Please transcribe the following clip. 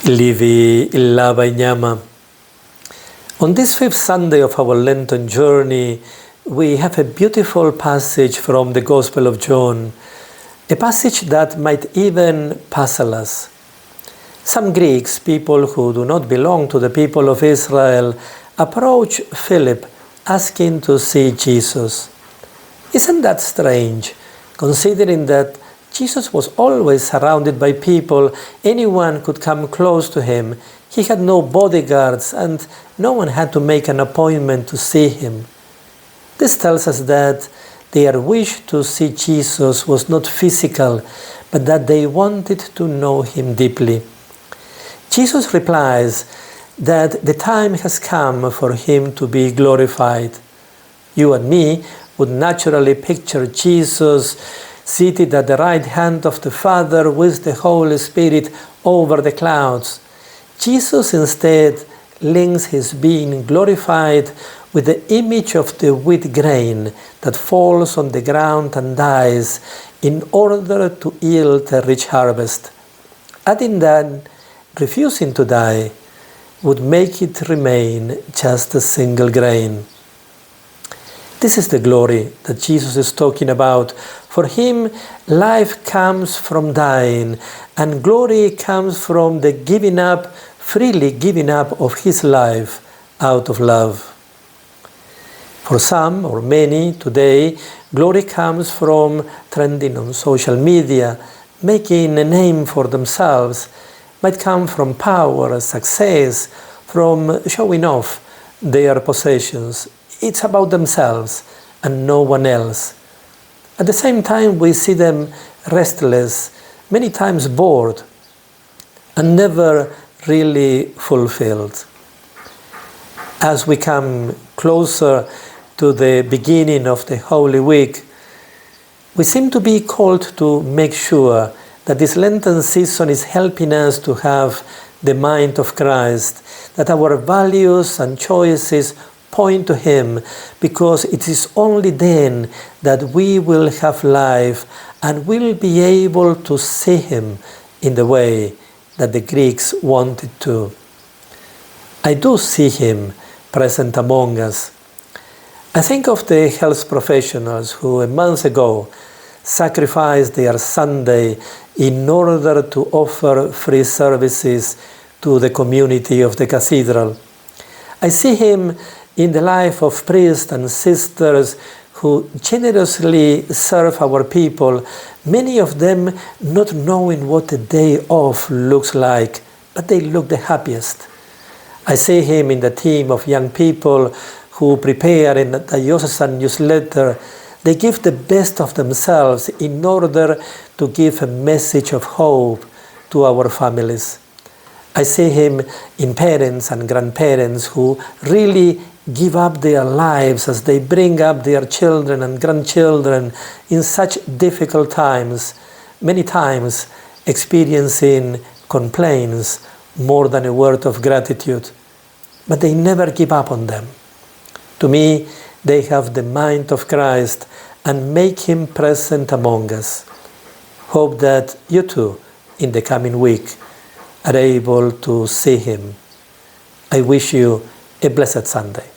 Livi il lava ignama. On this fifth Sunday of our Lenten journey, we have a beautiful passage from the Gospel of John, a passage that might even puzzle us. Some Greeks, people who do not belong to the people of Israel, approach Philip asking to see Jesus. Isn't that strange, considering that Jesus was always surrounded by people, anyone could come close to him. He had no bodyguards and no one had to make an appointment to see him. This tells us that their wish to see Jesus was not physical, but that they wanted to know him deeply. Jesus replies that the time has come for him to be glorified. You and me would naturally picture Jesus seated at the right hand of the Father with the Holy Spirit over the clouds. Jesus instead links his being glorified with the image of the wheat grain that falls on the ground and dies in order to yield a rich harvest. Adding that refusing to die would make it remain just a single grain. This is the glory that Jesus is talking about. For him, life comes from dying, and glory comes from the freely giving up of his life out of love. For some, or many today, glory comes from trending on social media, making a name for themselves, might come from power, success, from showing off their possessions. It's about themselves and no one else. At the same time, we see them restless, many times bored, and never really fulfilled. As we come closer to the beginning of the Holy Week, we seem to be called to make sure that this Lenten season is helping us to have the mind of Christ, that our values and choices point to him, because it is only then that we will have life and will be able to see him in the way that the Greeks wanted to. I do see him present among us. I think of the health professionals who a month ago sacrificed their Sunday in order to offer free services to the community of the cathedral. I see him in the life of priests and sisters who generously serve our people, many of them not knowing what a day off looks like, but they look the happiest. I see him in the team of young people who prepare in the diocesan newsletter. They give the best of themselves in order to give a message of hope to our families. I see him in parents and grandparents who really give up their lives as they bring up their children and grandchildren in such difficult times, many times experiencing complaints more than a word of gratitude. But they never give up on them. To me, they have the mind of Christ and make him present among us. Hope that you too, in the coming week, are able to see him. I wish you a blessed Sunday.